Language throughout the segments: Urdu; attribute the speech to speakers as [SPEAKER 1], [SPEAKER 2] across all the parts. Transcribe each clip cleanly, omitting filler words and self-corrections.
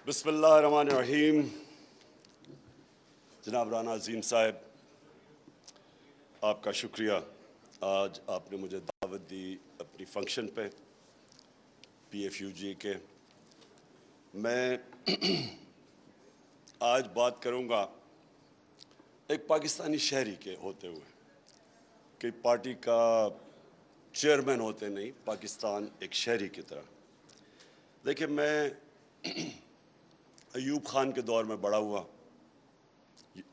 [SPEAKER 1] بسم اللہ الرحمن الرحیم. جناب رانا عظیم صاحب، آپ کا شکریہ. آج آپ نے مجھے دعوت دی اپنی فنکشن پہ PFUG کے. میں آج بات کروں گا ایک پاکستانی شہری کے ہوتے ہوئے کہ پارٹی کا چیئرمین ہوتے نہیں، پاکستان ایک شہری کی طرح. دیکھیں، میں ایوب خان کے دور میں بڑا ہوا.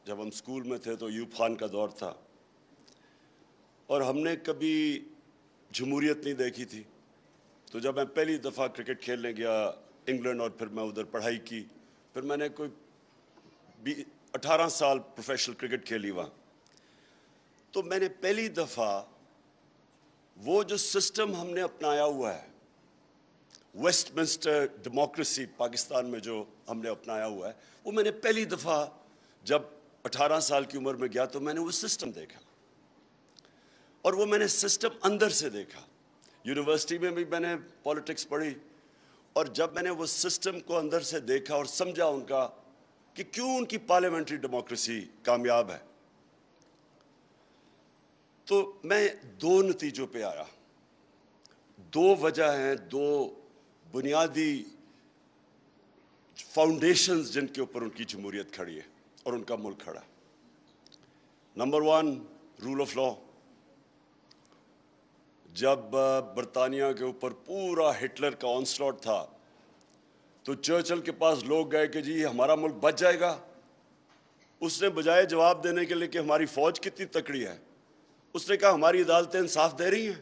[SPEAKER 1] جب ہم اسکول میں تھے تو ایوب خان کا دور تھا، اور ہم نے کبھی جمہوریت نہیں دیکھی تھی. تو جب میں پہلی دفعہ کرکٹ کھیلنے گیا انگلینڈ، اور پھر میں ادھر پڑھائی کی، پھر میں نے کوئی 18 سال پروفیشنل کرکٹ کھیلی وہاں. تو میں نے پہلی دفعہ وہ جو سسٹم ہم نے اپنایا ہوا ہے، ویسٹ منسٹر ڈیموکریسی پاکستان میں جو ہم نے اپنایا ہوا ہے، وہ میں نے پہلی دفعہ جب 18 سال کی عمر میں گیا تو میں نے وہ سسٹم دیکھا، اور وہ میں نے سسٹم اندر سے دیکھا. یونیورسٹی میں بھی میں نے پولیٹکس پڑھی، اور جب میں نے وہ سسٹم کو اندر سے دیکھا اور سمجھا ان کا کہ کیوں ان کی پارلیمنٹری ڈیموکریسی کامیاب ہے، تو میں دو نتیجوں پہ آیا. دو وجہ ہیں، دو بنیادی فاؤنڈیشنز جن کے اوپر ان کی جمہوریت کھڑی ہے اور ان کا ملک کھڑا ہے. Number 1، rule of law. جب برطانیہ کے اوپر پورا ہٹلر کا آنسلاٹ تھا تو چرچل کے پاس لوگ گئے کہ جی ہمارا ملک بچ جائے گا. اس نے بجائے جواب دینے کے لیے کہ ہماری فوج کتنی تکڑی ہے، اس نے کہا ہماری عدالتیں انصاف دے رہی ہیں.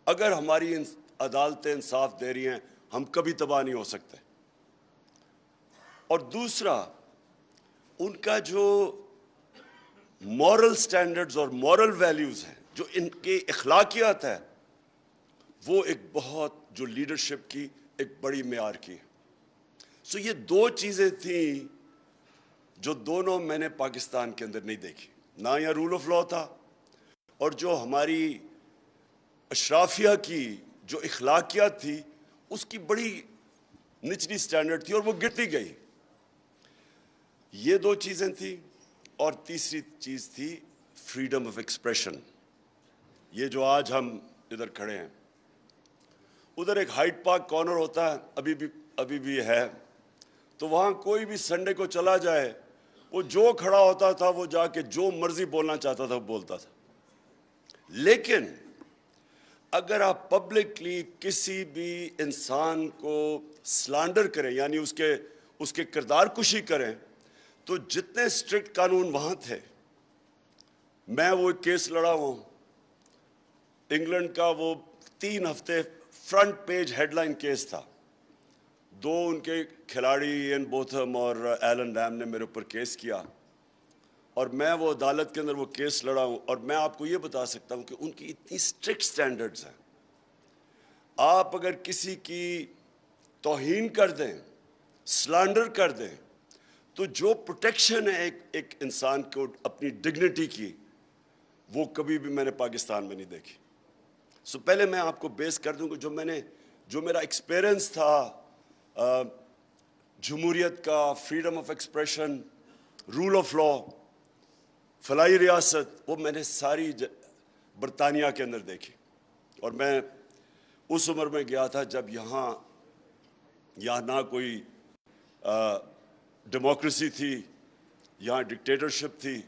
[SPEAKER 1] اگر ہماری عدالتیں انصاف دے رہی ہیں ہم کبھی تباہ نہیں ہو سکتے. اور دوسرا، ان کا جو مورل سٹینڈرڈز اور مورل ویلیوز ہیں، جو ان کے اخلاقیات ہے، وہ ایک بہت جو لیڈرشپ کی ایک بڑی معیار کی ہے. سو یہ دو چیزیں تھیں جو دونوں میں نے پاکستان کے اندر نہیں دیکھی. نہ یہ رول آف لا تھا، اور جو ہماری اشرافیہ کی جو اخلاقیات تھی اس کی بڑی نچلی سٹینڈرڈ تھی، اور وہ گرتی گئی. یہ دو چیزیں تھیں. اور تیسری چیز تھی فریڈم آف ایکسپریشن. یہ جو آج ہم ادھر کھڑے ہیں، ادھر ایک ہائیڈ پارک کارنر ہوتا ہے، ابھی بھی ہے. تو وہاں کوئی بھی سنڈے کو چلا جائے، وہ جو کھڑا ہوتا تھا وہ جا کے جو مرضی بولنا چاہتا تھا وہ بولتا تھا. لیکن اگر آپ پبلکلی کسی بھی انسان کو سلانڈر کریں، یعنی اس کے کردار کشی کریں، تو جتنے اسٹرکٹ قانون وہاں تھے، میں وہ ایک کیس لڑا ہوں انگلینڈ کا، وہ 3 ہفتے front page headline case تھا. 2 ان کے کھلاڑی این بوتھم اور ایلن ریم نے میرے اوپر کیس کیا، اور میں وہ عدالت کے اندر وہ کیس لڑا ہوں. اور میں آپ کو یہ بتا سکتا ہوں کہ ان کی اتنی اسٹرکٹ سٹینڈرڈز ہیں. آپ اگر کسی کی توہین کر دیں، سلانڈر کر دیں، تو جو پروٹیکشن ہے ایک انسان کو اپنی ڈگنیٹی کی، وہ کبھی بھی میں نے پاکستان میں نہیں دیکھی. سو پہلے میں آپ کو بیس کر دوں کہ جو میرا ایکسپیرئنس تھا جمہوریت کا، freedom of expression, rule of law, فلاحی ریاست، وہ میں نے ساری برطانیہ کے اندر دیکھی. اور میں اس عمر میں گیا تھا جب یہاں نہ کوئی ڈیموکریسی تھی، یہاں ڈکٹیٹرشپ تھی،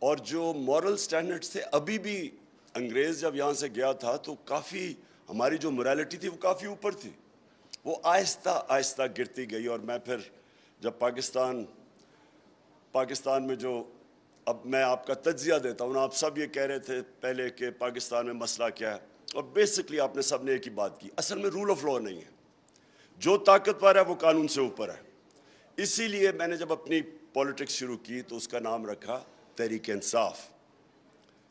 [SPEAKER 1] اور جو مورل سٹینڈرڈز تھے ابھی بھی. انگریز جب یہاں سے گیا تھا تو کافی ہماری جو موریلٹی تھی وہ کافی اوپر تھی. وہ آہستہ آہستہ گرتی گئی. اور میں پھر جب پاکستان میں جو، اب میں آپ کا تجزیہ دیتا ہوں، آپ سب یہ کہہ رہے تھے پہلے کہ پاکستان میں مسئلہ کیا ہے، اور بیسکلی آپ نے سب نے ایک ہی بات کی، اصل میں رول آف لا نہیں ہے. جو طاقتور ہے وہ قانون سے اوپر ہے. اسی لیے میں نے جب اپنی پولیٹکس شروع کی تو اس کا نام رکھا تحریک انصاف،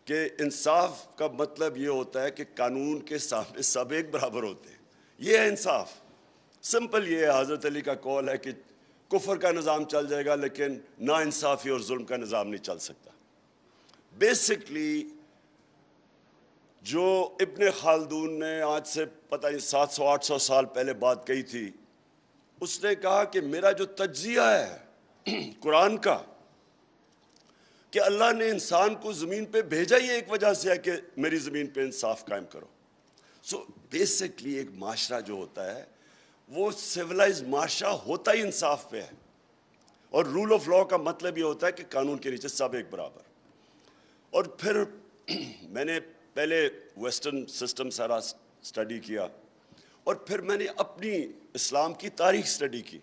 [SPEAKER 1] کہ انصاف کا مطلب یہ ہوتا ہے کہ قانون کے سامنے سب ایک برابر ہوتے ہیں. یہ ہے انصاف. سمپل یہ ہے. حضرت علی کا قول ہے کہ کفر کا نظام چل جائے گا لیکن نا انصافی اور ظلم کا نظام نہیں چل سکتا. بیسکلی جو ابن خلدون نے آج سے پتہ نہیں 700-800 سال پہلے بات کہی تھی اس نے کہا کہ میرا جو تجزیہ ہے قرآن کا کہ اللہ نے انسان کو زمین پہ بھیجا ہی ایک وجہ سے ہے کہ میری زمین پہ انصاف قائم کرو. سو بیسکلی ایک معاشرہ جو ہوتا ہے وہ سویلائز معاشرہ ہوتا ہی انصاف پہ ہے, اور رول آف لاء کا مطلب یہ ہوتا ہے کہ قانون کے نیچے سب ایک برابر. اور پھر میں نے پہلے ویسٹرن سسٹم سارا اسٹڈی کیا, اور پھر میں نے اپنی اسلام کی تاریخ اسٹڈی کی.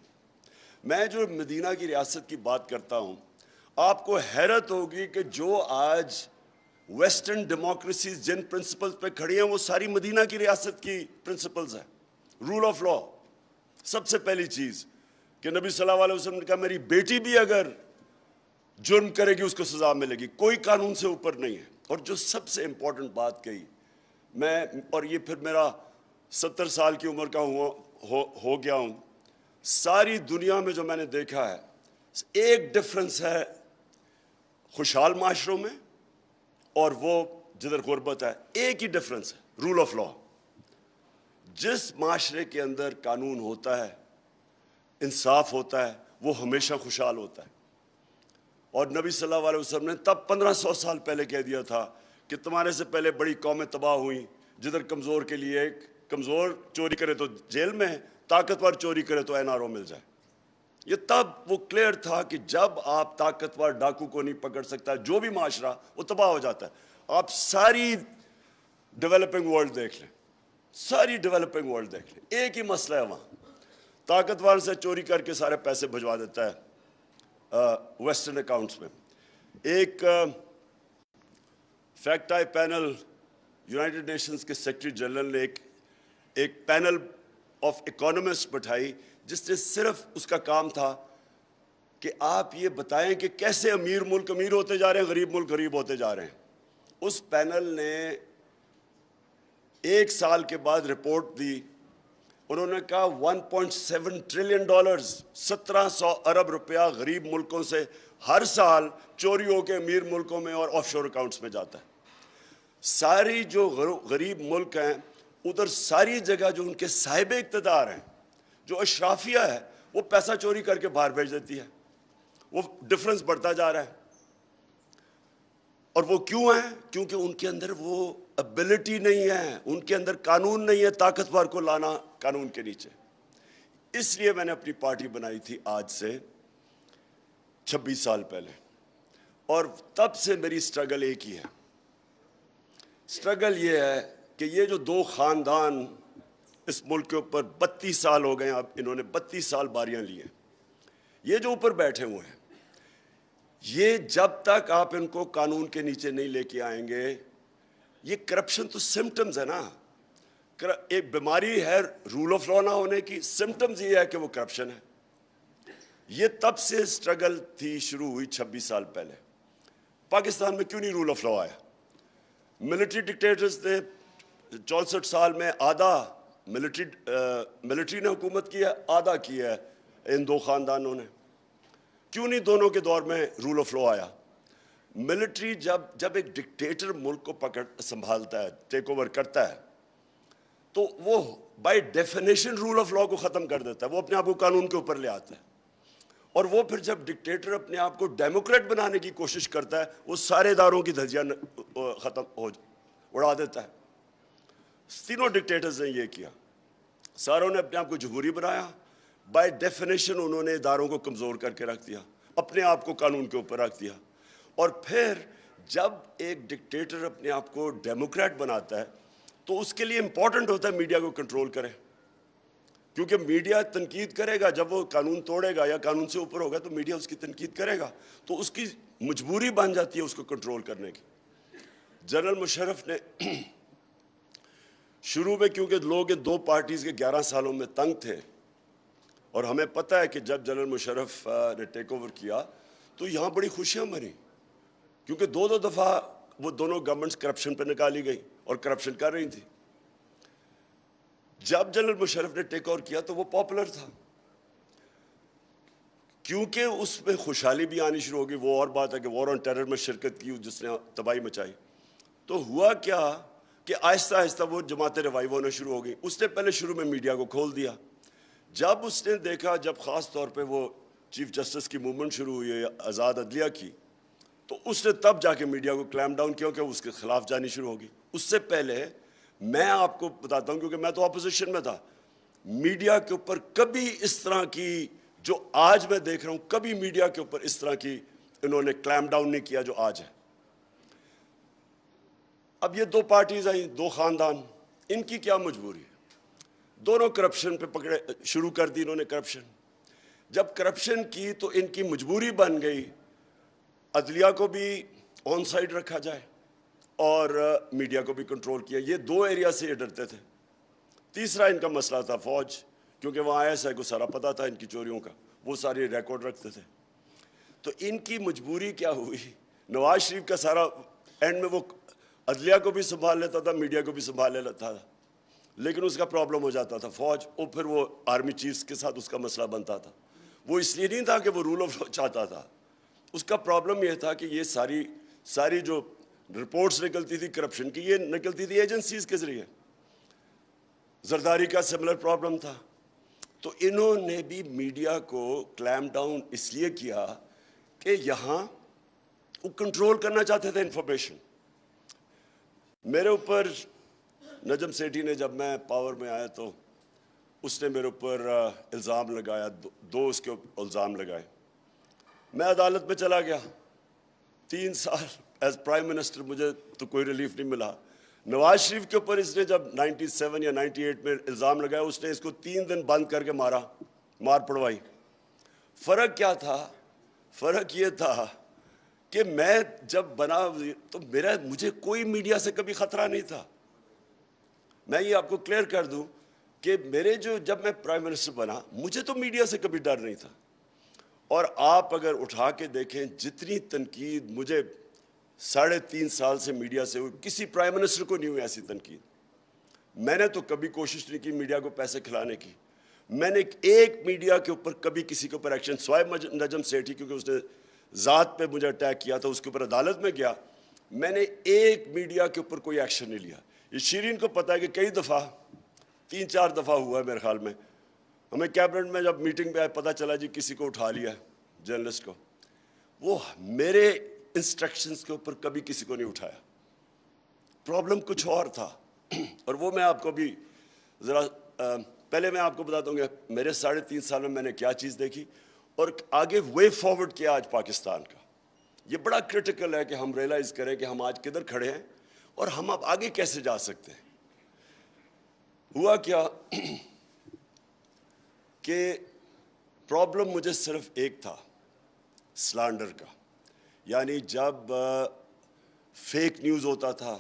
[SPEAKER 1] میں جو مدینہ کی ریاست کی بات کرتا ہوں, آپ کو حیرت ہوگی کہ جو آج ویسٹرن ڈیموکریسیز جن پرنسپلز پہ کھڑی ہیں وہ ساری مدینہ کی ریاست کی پرنسپلز ہیں. رول آف لاء, سب سے پہلی چیز کہ نبی صلی اللہ علیہ وسلم نے کہا میری بیٹی بھی اگر جرم کرے گی اس کو سزا ملے گی, کوئی قانون سے اوپر نہیں ہے. اور جو سب سے امپورٹنٹ بات کہی میں, اور یہ پھر میرا 70 سال کی عمر کا ہو گیا ہوں, ساری دنیا میں جو میں نے دیکھا ہے ایک ڈفرنس ہے خوشحال معاشروں میں اور وہ جدھر غربت ہے, ایک ہی ڈفرنس ہے, رول آف لاء. جس معاشرے کے اندر قانون ہوتا ہے, انصاف ہوتا ہے, وہ ہمیشہ خوشحال ہوتا ہے. اور نبی صلی اللہ علیہ وسلم نے تب 1500 سال پہلے کہہ دیا تھا کہ تمہارے سے پہلے بڑی قومیں تباہ ہوئیں, جدھر کمزور کے لیے ایک کمزور چوری کرے تو جیل میں, طاقتور چوری کرے تو NRO مل جائے. یہ تب وہ کلیئر تھا کہ جب آپ طاقتور ڈاکو کو نہیں پکڑ سکتا, جو بھی معاشرہ وہ تباہ ہو جاتا ہے. آپ ساری ڈیولپنگ ورلڈ دیکھ لیں, ساری ڈیولپنگ ورلڈ دیکھ لیں, ایک ہی مسئلہ ہے وہاں, طاقتور سے چوری کر کے سارے پیسے بھجوا دیتا ہے ویسٹرن اکاؤنٹس میں. ایک fact I panel United nations کے سیکرٹری جنرل نے ایک پینل آف اکانومسٹ بٹھائی جس نے صرف اس کا کام تھا کہ آپ یہ بتائیں کہ کیسے امیر ملک امیر ہوتے جا رہے ہیں, غریب ملک غریب ہوتے جا رہے ہیں. اس پینل نے ایک سال کے بعد رپورٹ دی, انہوں نے کہا 1.7 ٹریلین ڈالرز 1700 ارب روپیہ غریب ملکوں سے ہر سال چوری ہو کے امیر ملکوں میں اور آف شور اکاؤنٹس میں جاتا ہے. ساری جو غریب ملک ہیں ادھر ساری جگہ جو ان کے صاحب اقتدار ہیں, جو اشرافیہ ہے, وہ پیسہ چوری کر کے باہر بھیج دیتی ہے. وہ ڈفرنس بڑھتا جا رہا ہے. اور وہ کیوں ہے؟ کیونکہ ان کے اندر وہ ابیلٹی نہیں ہے, ان کے اندر قانون نہیں ہے طاقتور کو لانا قانون کے نیچے. اس لیے میں نے اپنی پارٹی بنائی تھی آج سے 26 سال پہلے, اور تب سے میری سٹرگل ایک ہی ہے. سٹرگل یہ ہے کہ یہ جو دو خاندان اس ملک کے اوپر 32 سال ہو گئے ہیں, اب انہوں نے 32 سال باریاں لی ہیں, یہ جو اوپر بیٹھے ہوئے ہیں, یہ جب تک آپ ان کو قانون کے نیچے نہیں لے کے آئیں گے, یہ کرپشن تو سمٹمز ہے نا, ایک بیماری ہے رول آف لاء نہ ہونے کی, سمٹمز یہ ہے کہ وہ کرپشن ہے. یہ تب سے سٹرگل تھی, شروع ہوئی 26 سال پہلے. پاکستان میں کیوں نہیں رول آف لاء آیا؟ ملٹری ڈکٹیٹرز نے 64 سال میں آدھا ملٹری نے حکومت کی ہے, آدھا کی ہے ان دو خاندانوں نے. کیوں نہیں دونوں کے دور میں رول آف لاء آیا؟ ملٹری جب ایک ڈکٹیٹر ملک کو سنبھالتا ہے, ٹیک اوور کرتا ہے, تو وہ by definition rule of law کو ختم کر دیتا ہے, وہ اپنے آپ کو قانون کے اوپر لے آتا ہے. اور وہ پھر جب ڈکٹیٹر اپنے آپ کو ڈیموکریٹ بنانے کی کوشش کرتا ہے, وہ سارے اداروں کی دھجیاں اڑا دیتا ہے. تینوں ڈکٹیٹرز نے یہ کیا, ساروں نے اپنے آپ کو جمہوری بنایا, بائی ڈیفینیشن انہوں نے اداروں کو کمزور کر کے رکھ دیا, اپنے آپ کو قانون کے اوپر رکھ دیا. اور پھر جب ایک ڈکٹیٹر اپنے آپ کو ڈیموکریٹ بناتا ہے تو اس کے لیے امپورٹنٹ ہوتا ہے میڈیا کو کنٹرول کرے, کیونکہ میڈیا تنقید کرے گا. جب وہ قانون توڑے گا یا قانون سے اوپر ہوگا تو میڈیا اس کی تنقید کرے گا, تو اس کی مجبوری بن جاتی ہے اس کو کنٹرول کرنے کی. جنرل مشرف نے شروع میں, کیونکہ لوگ ان دو پارٹیز کے 11 سالوں میں تنگ تھے, اور ہمیں پتہ ہے کہ جب جنرل مشرف نے ٹیک اوور کیا تو یہاں بڑی خوشیاں بنی, کیونکہ دو دفعہ وہ دونوں گورنمنٹس کرپشن پہ نکالی گئی اور کرپشن کر رہی تھی. جب جنرل مشرف نے ٹیک اوور کیا تو وہ پاپولر تھا, کیونکہ اس میں خوشحالی بھی آنی شروع ہوگی. وہ اور بات ہے کہ وار آن ٹیرر میں شرکت کی جس نے تباہی مچائی. تو ہوا کیا کہ آہستہ آہستہ وہ جماعتیں ریوائیو ہونا شروع ہو گئی. اس نے پہلے شروع میں میڈیا کو کھول دیا, جب اس نے دیکھا, جب خاص طور پہ وہ چیف جسٹس کی موومنٹ شروع ہوئی ہے آزاد عدلیہ کی, تو اس نے تب جا کے میڈیا کو کلیم ڈاؤن کیا کہ اس کے خلاف جانی شروع ہوگی. اس سے پہلے میں آپ کو بتاتا ہوں, کیونکہ میں تو اپوزیشن میں تھا, میڈیا کے اوپر کبھی اس طرح کی جو آج میں دیکھ رہا ہوں, کبھی میڈیا کے اوپر اس طرح کی انہوں نے کلیم ڈاؤن نہیں کیا جو آج ہے. اب یہ دو پارٹیز آئیں, دو خاندان, ان کی کیا مجبوری ہے؟ دونوں کرپشن پہ پکڑے شروع کر دی انہوں نے کرپشن. جب کرپشن کی تو ان کی مجبوری بن گئی عدلیہ کو بھی آن سائڈ رکھا جائے اور میڈیا کو بھی کنٹرول کیا. یہ دو ایریا سے یہ ڈرتے تھے. تیسرا ان کا مسئلہ تھا فوج, کیونکہ وہاں ایسا کو سارا پتہ تھا ان کی چوریوں کا, وہ ساری ریکارڈ رکھتے تھے. تو ان کی مجبوری کیا ہوئی, نواز شریف کا سارا اینڈ میں وہ عدلیہ کو بھی سنبھال لیتا تھا, میڈیا کو بھی سنبھال لیتا تھا, لیکن اس کا پرابلم ہو جاتا تھا فوج, اور پھر وہ آرمی چیفز کے ساتھ اس کا مسئلہ بنتا تھا. وہ اس لیے نہیں تھا کہ وہ رول آف لا چاہتا تھا, اس کا پرابلم یہ تھا کہ یہ ساری جو رپورٹس نکلتی تھی کرپشن کی, یہ نکلتی تھی ایجنسیز کے ذریعے. زرداری کا سملر پرابلم تھا. تو انہوں نے بھی میڈیا کو کلیم ڈاؤن اس لیے کیا کہ یہاں وہ کنٹرول کرنا چاہتے تھے انفارمیشن. میرے اوپر نجم سیٹھی نے, جب میں پاور میں آیا تو اس نے میرے اوپر الزام لگایا, دو اس کے الزام لگائے. میں عدالت میں چلا گیا, 3 سال ایز پرائم منسٹر مجھے تو کوئی ریلیف نہیں ملا. نواز شریف کے اوپر اس نے جب 97 یا 98 میں الزام لگایا, اس نے اس کو 3 دن بند کر کے مار پڑوائی. فرق کیا تھا؟ فرق یہ تھا کہ میں جب بنا تو مجھے کوئی میڈیا سے کبھی خطرہ نہیں تھا. میں یہ آپ کو کلیئر کر دوں کہ جب میں پرائم منسٹر بنا, مجھے تو میڈیا سے کبھی ڈر نہیں تھا. اور آپ اگر اٹھا کے دیکھیں جتنی تنقید مجھے 3.5 سال سے میڈیا سے ہوئی, کسی پرائم منسٹر کو نہیں ہوئی ایسی تنقید. میں نے تو کبھی کوشش نہیں کی میڈیا کو پیسے کھلانے کی. میں نے ایک میڈیا کے اوپر کبھی کسی کے اوپر ایکشن, سوائے نجم سیٹھی کیونکہ اس نے ذات پہ مجھے اٹیک کیا تھا, اس کے اوپر عدالت میں گیا, میں نے ایک میڈیا کے اوپر کوئی ایکشن نہیں لیا. یہ شیرین کو پتہ ہے کہ کئی دفعہ 3-4 دفعہ ہوا ہے میرے خیال میں, ہمیں کیبنٹ میں جب میٹنگ پہ آئے پتہ چلا جی کسی کو اٹھا لیا جرنلسٹ کو, وہ میرے انسٹرکشنز کے اوپر کبھی کسی کو نہیں اٹھایا. پرابلم کچھ اور تھا, اور وہ میں آپ کو بھی ذرا پہلے میں آپ کو بتاتا ہوں کہ میرے 3.5 سال میں نے کیا چیز دیکھی اور آگے وے فارورڈ کیا آج پاکستان کا. یہ بڑا کرٹیکل ہے کہ ہم ریئلائز کریں کہ ہم آج کدھر کھڑے ہیں اور ہم اب آگے کیسے جا سکتے ہیں. ہوا کیا کہ پرابلم مجھے صرف ایک تھا, سلانڈر کا. یعنی جب فیک نیوز ہوتا تھا,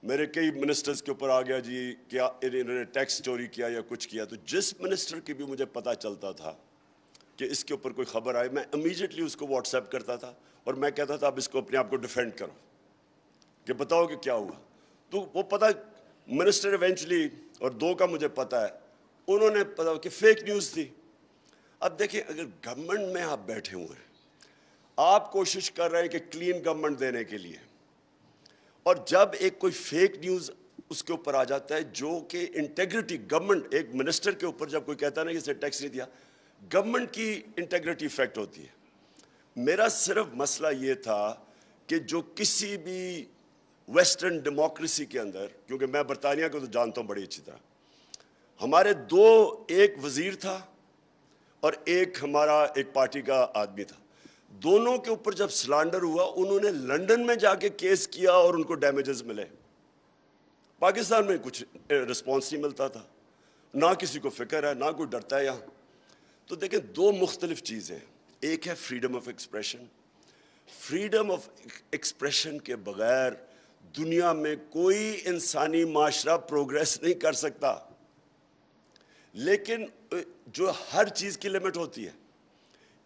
[SPEAKER 1] میرے کئی منسٹرز کے اوپر آ گیا جی کیا انہوں نے ٹیکس چوری کیا یا کچھ کیا, تو جس منسٹر کی بھی مجھے پتہ چلتا تھا کہ اس کے اوپر کوئی خبر آئے, میں امیجیٹلی اس کو واٹس ایپ کرتا تھا اور میں کہتا تھا اب اس کو اپنے آپ کو ڈیفینڈ کرو کہ بتاؤ کہ کیا ہوا. تو وہ پتہ منسٹر ایونچولی, اور 2 کا مجھے پتہ ہے, انہوں نے پتہ کہ فیک نیوز تھی. اب دیکھیں اگر گورنمنٹ میں آپ بیٹھے ہوئے ہیں, آپ کوشش کر رہے ہیں کہ کلین گورنمنٹ دینے کے لیے, اور جب ایک کوئی فیک نیوز اس کے اوپر آ جاتا ہے جو کہ انٹیگریٹی گورنمنٹ, ایک منسٹر کے اوپر جب کوئی کہتا ہے نا کہ اسے ٹیکس نہیں دیا, گورنمنٹ کی انٹیگریٹی افیکٹ ہوتی ہے. میرا صرف مسئلہ یہ تھا کہ جو کسی بھی ویسٹرن ڈیموکریسی کے اندر, کیونکہ میں برطانیہ کو تو جانتا ہوں بڑی اچھی طرح, ہمارے 2 ایک وزیر تھا اور ایک ہمارا ایک پارٹی کا آدمی تھا. دونوں کے اوپر جب سلانڈر ہوا, انہوں نے لنڈن میں جا کے کیس کیا اور ان کو ڈیمیجز ملے. پاکستان میں کچھ رسپانس نہیں ملتا تھا, نہ کسی کو فکر ہے, نہ کوئی ڈرتا ہے یہاں. تو دیکھیں 2 مختلف چیزیں, ایک ہے freedom of expression. Freedom of expression کے بغیر دنیا میں کوئی انسانی معاشرہ پروگریس نہیں کر سکتا. لیکن جو ہر چیز کی لمٹ ہوتی ہے,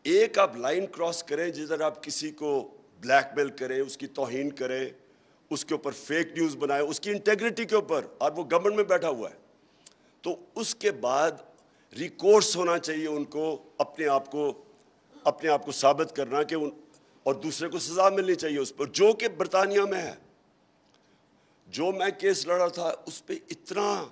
[SPEAKER 1] ایک آپ لائن کراس کریں جدھر آپ کسی کو بلیک میل کریں, اس کی توہین کریں, اس کے اوپر فیک نیوز بنائیں, اس کی انٹیگریٹی کے اوپر, اور وہ گورنمنٹ میں بیٹھا ہوا ہے, تو اس کے بعد ریکورس ہونا چاہیے ان کو اپنے آپ کو ثابت کرنا کہ اور دوسرے کو سزا ملنی چاہیے اس پر, جو کہ برطانیہ میں ہے. جو میں کیس لڑا تھا اس پہ اتنا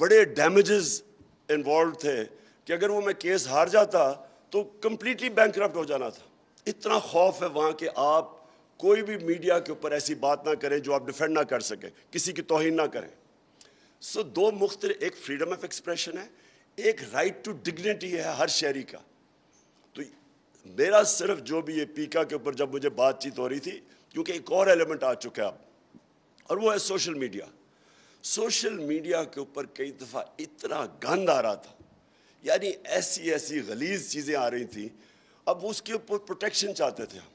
[SPEAKER 1] بڑے ڈیمیجز انوالوڈ تھے کہ اگر وہ میں کیس ہار جاتا تو کمپلیٹلی بینکرپٹ ہو جانا تھا. اتنا خوف ہے وہاں کہ آپ کوئی بھی میڈیا کے اوپر ایسی بات نہ کریں جو آپ ڈیفینڈ نہ کر سکیں, کسی کی توہین نہ کریں. سو دو مختلف, ایک فریڈم آف ایکسپریشن ہے, ایک رائٹ ٹو ڈگنیٹی ہے ہر شہری کا. تو میرا صرف جو بھی یہ پیکا کے اوپر جب مجھے بات چیت ہو رہی تھی, کیونکہ ایک اور ایلیمنٹ آ چکا ہے اب, اور وہ ہے سوشل میڈیا. سوشل میڈیا کے اوپر کئی دفعہ اتنا گند آ رہا تھا, یعنی ایسی غلیظ چیزیں آ رہی تھیں, اب اس کے اوپر پروٹیکشن چاہتے تھے ہم.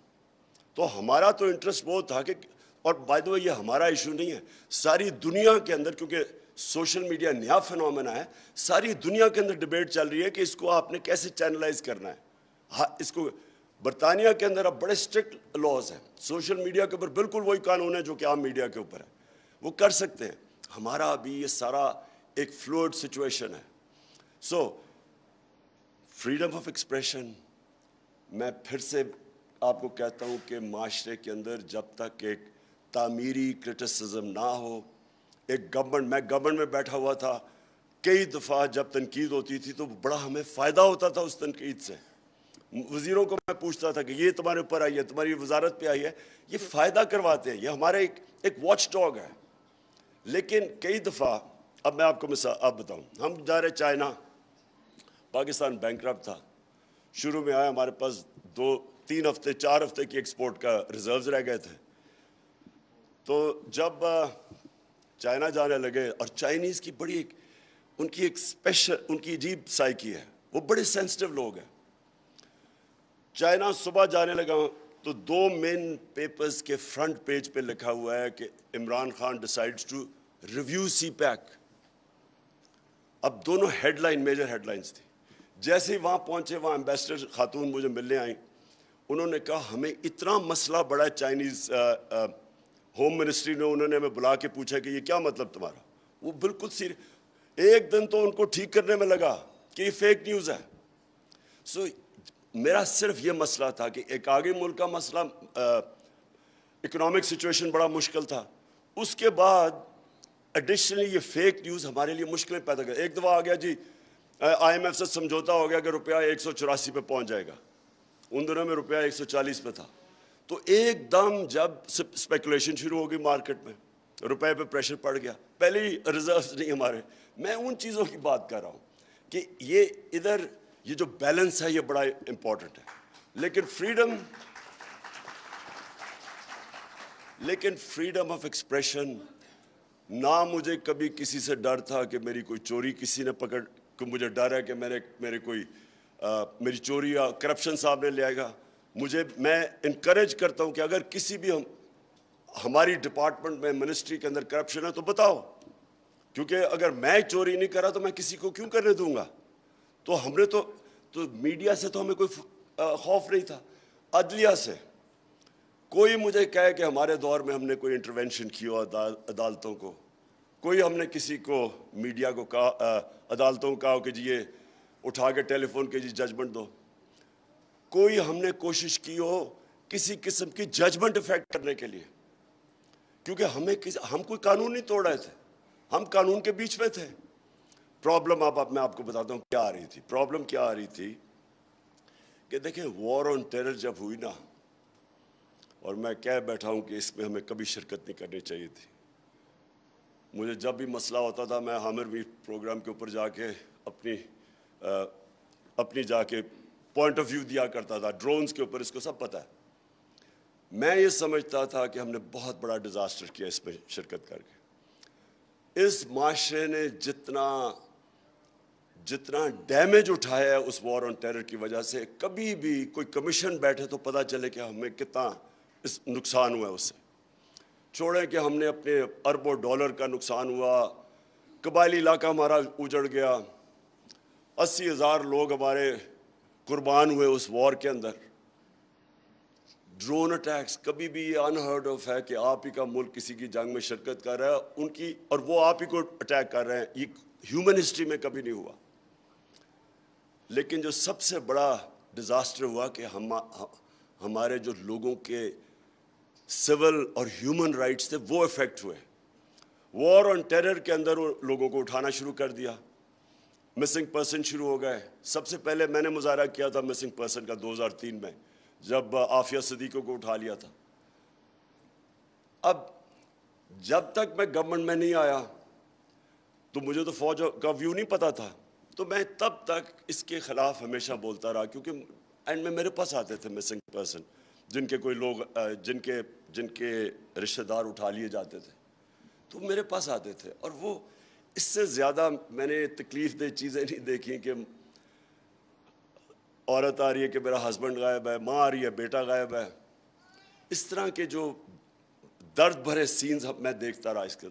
[SPEAKER 1] تو ہمارا تو انٹرسٹ وہ تھا کہ, اور بائی دا وے یہ ہمارا ایشو نہیں ہے, ساری دنیا کے اندر, کیونکہ سوشل میڈیا نیا فنومینا ہے, ساری دنیا کے اندر ڈیبیٹ چل رہی ہے کہ اس کو آپ نے کیسے چینلائز کرنا ہے. ہاں, اس کو برطانیہ کے اندر اب بڑے اسٹرکٹ لاز ہیں سوشل میڈیا کے اوپر, بالکل وہی قانون ہے جو کہ عام میڈیا کے اوپر ہے, وہ کر سکتے ہیں. ہمارا ابھی یہ سارا ایک فلوئڈ سچویشن ہے. سو فریڈم آف ایکسپریشن, میں پھر سے آپ کو کہتا ہوں کہ معاشرے کے اندر جب تک ایک تعمیری کرٹیسزم نہ ہو, ایک میں گورنمنٹ میں بیٹھا ہوا تھا, کئی دفعہ جب تنقید ہوتی تھی تو بڑا ہمیں فائدہ ہوتا تھا اس تنقید سے. وزیروں کو میں پوچھتا تھا کہ یہ تمہارے اوپر آئی ہے, تمہاری وزارت پہ آئی ہے, یہ فائدہ کرواتے ہیں, یہ ہمارے ایک واچ ڈاگ ہے. لیکن کئی دفعہ, اب میں آپ کو آپ بتاؤں, ہم جا رہے چائنا, پاکستان بینکرپٹ تھا, شروع میں آیا, ہمارے پاس 2-3 ہفتے 4 ہفتے کی ایکسپورٹ کا ریزروز رہ گئے تھے. تو جب چائنا جانے لگے, اور چائنیز کی بڑی ان کی ایک اسپیشل, ان کی عجیب سائیکی ہے, وہ بڑے سینسٹیو لوگ ہیں. چائنا صبح جانے لگا تو 2 مین پیپرز کے فرنٹ پیج پہ لکھا ہوا ہے کہ Imran Khan decides to review CPEC. اب دونوں headline, major headlines تھی. جیسے ہی وہاں پہنچے, وہاں ایمبیسڈر خاتون مجھے ملنے آئیں, انہوں نے کہا ہمیں اتنا مسئلہ بڑا ہے. چائنیز ہوم منسٹری نے, انہوں نے ہمیں بلا کے پوچھا کہ یہ کیا مطلب تمہارا. وہ بالکل ایک دن تو ان کو ٹھیک کرنے میں لگا کہ یہ فیک نیوز ہے. سو میرا صرف یہ مسئلہ تھا کہ ایک آگے ملک کا مسئلہ, اکنامک سچویشن بڑا مشکل تھا, اس کے بعد ایڈیشنلی یہ فیک نیوز ہمارے لیے مشکلیں پیدا کر. ایک دفعہ آ گیا جی IMF سے سمجھوتا ہو گیا کہ روپیہ 184 پہ پہنچ جائے گا, ان دنوں میں روپیہ 140 پہ تھا. تو ایک دم جب اسپیکولیشن شروع ہو گئی مارکیٹ میں, روپے پہ پریشر پڑ گیا. پہلے ہی ریزروز نہیں ہمارے. میں ان چیزوں کی بات کر رہا ہوں کہ یہ ادھر یہ جو بیلنس ہے یہ بڑا امپورٹنٹ ہے. لیکن فریڈم آف ایکسپریشن, نہ مجھے کبھی کسی سے ڈر تھا کہ میری کوئی چوری کسی نے پکڑ, کہ مجھے ڈر ہے کہ میرے کوئی میری چوری یا کرپشن سامنے لے آئے گا. میں انکریج کرتا ہوں کہ اگر کسی بھی ہماری ڈپارٹمنٹ میں, منسٹری کے اندر کرپشن ہے تو بتاؤ, کیونکہ اگر میں چوری نہیں کر رہا تو میں کسی کو کیوں کرنے دوں گا. تو ہم نے تو میڈیا سے تو ہمیں کوئی خوف نہیں تھا. عدلیہ سے کوئی مجھے کہے کہ ہمارے دور میں ہم نے کوئی انٹرونشن کی ہو عدالتوں کو, کوئی ہم نے کسی کو میڈیا کو کہا, عدالتوں کو کہا کہ جی یہ اٹھا کے ٹیلی فون کے جی ججمنٹ دو, کوئی ہم نے کوشش کی ہو کسی قسم کی ججمنٹ افیکٹ کرنے کے لیے, کیونکہ ہم کوئی قانون نہیں توڑ رہے تھے, ہم قانون کے بیچ میں تھے. پرابلم اب میں آپ کو بتاتا ہوں کیا آ رہی تھی. پرابلم کیا آ رہی تھی کہ دیکھیں وار آن ٹیرر جب ہوئی نا, اور میں کہہ بیٹھا ہوں کہ اس میں ہمیں کبھی شرکت نہیں کرنی چاہیے تھی. مجھے جب بھی مسئلہ ہوتا تھا میں ہامر بھی پروگرام کے اوپر جا کے اپنی جا کے پوائنٹ آف ویو دیا کرتا تھا, ڈرونز کے اوپر, اس کو سب پتہ ہے. میں یہ سمجھتا تھا کہ ہم نے بہت بڑا ڈیزاسٹر کیا اس میں شرکت کر کے. اس معاشرے نے جتنا ڈیمیج اٹھایا ہے اس وار آن ٹیرر کی وجہ سے, کبھی بھی کوئی کمیشن بیٹھے تو پتہ چلے کہ ہمیں کتنا اس نقصان ہوا ہے اس سے. چھوڑیں کہ ہم نے اپنے اربوں ڈالر کا نقصان ہوا, قبائلی علاقہ ہمارا اجڑ گیا, 80,000 لوگ ہمارے قربان ہوئے اس وار کے اندر. ڈرون اٹیکس, کبھی بھی یہ انہرڈ آف ہے کہ آپ ہی کا ملک کسی کی جنگ میں شرکت کر رہا ہے ان کی, اور وہ آپ ہی کو اٹیک کر رہے ہیں. یہ ہیومن ہسٹری میں کبھی نہیں ہوا. لیکن جو سب سے بڑا ڈیزاسٹر ہوا کہ ہمارے جو لوگوں کے سول اور ہیومن رائٹس تھے وہ افیکٹ ہوئے. وار آن ٹیرر کے اندر لوگوں کو اٹھانا شروع کر دیا. مسنگ پرسن شروع ہو گئے. سب سے پہلے میں نے مظاہرہ کیا تھا مسنگ پرسن کا 2003 میں, جب عافیہ صدیقوں کو اٹھا لیا تھا. اب جب تک میں گورنمنٹ میں نہیں آیا تو مجھے تو فوج کا ویو نہیں پتا تھا, تو میں تب تک اس کے خلاف ہمیشہ بولتا رہا, کیونکہ اینڈ میں میرے پاس آتے تھے مسنگ پرسن جن کے کوئی لوگ جن کے رشتہ دار اٹھا لیے جاتے تھے, تو میرے پاس آتے تھے. اور وہ اس سے زیادہ میں نے تکلیف دہ چیزیں نہیں دیکھی کہ عورت آ رہی ہے کہ میرا ہسبینڈ غائب ہے, ماں آ رہی ہے بیٹا غائب ہے. اس طرح کے جو درد بھرے سینز میں دیکھتا رہا. اس کے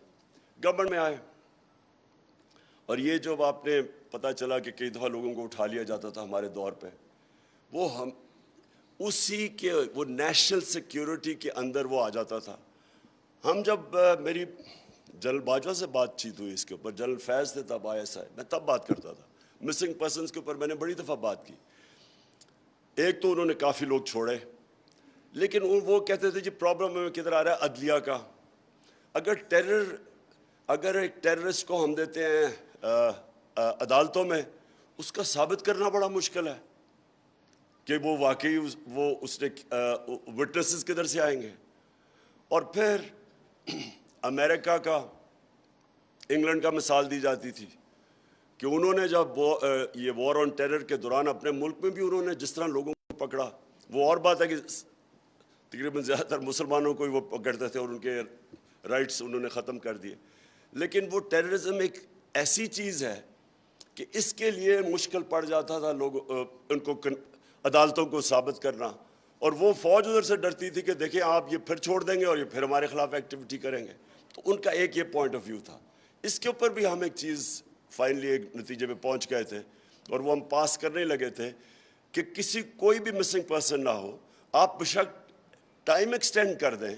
[SPEAKER 1] گورنمنٹ میں آئے, اور یہ جو آپ نے پتہ چلا کہ کئی دفعہ لوگوں کو اٹھا لیا جاتا تھا ہمارے دور پہ, وہ ہم اسی کے وہ نیشنل سیکیورٹی کے اندر وہ آ جاتا تھا. ہم جب میری جنرل باجوہ سے بات چیت ہوئی اس کے اوپر, جنرل فیض تھے تب ISI, میں تب بات کرتا تھا مسنگ پرسنز کے اوپر. میں نے بڑی دفعہ بات کی. ایک تو انہوں نے کافی لوگ چھوڑے, لیکن وہ کہتے تھے جی پرابلم میں کدھر آ رہا ہے عدلیہ کا. اگر ایک ٹیررسٹ کو ہم دیتے ہیں عدالتوں میں, اس کا ثابت کرنا بڑا مشکل ہے کہ وہ واقعی وہ اس نے وٹنسز کدھر سے آئیں گے. اور پھر امریکہ کا, انگلینڈ کا مثال دی جاتی تھی کہ انہوں نے جب یہ وار آن ٹیرر کے دوران اپنے ملک میں بھی انہوں نے جس طرح لوگوں کو پکڑا, وہ اور بات ہے کہ تقریباً زیادہ تر مسلمانوں کو ہی وہ پکڑتے تھے اور ان کے رائٹس انہوں نے ختم کر دیے. لیکن وہ ٹیررزم ایک ایسی چیز ہے کہ اس کے لیے مشکل پڑ جاتا تھا ان کو عدالتوں کو ثابت کرنا. اور وہ فوج ادھر سے ڈرتی تھی کہ دیکھیں آپ یہ پھر چھوڑ دیں گے اور یہ پھر ہمارے خلاف ایکٹیویٹی کریں گے. تو ان کا ایک یہ پوائنٹ آف ویو تھا. اس کے اوپر بھی ہم ایک چیز فائنلی ایک نتیجے پہ پہنچ گئے تھے, اور وہ ہم پاس کرنے لگے تھے کہ کوئی بھی مسنگ پرسن نہ ہو, آپ بشک ٹائم ایکسٹینڈ کر دیں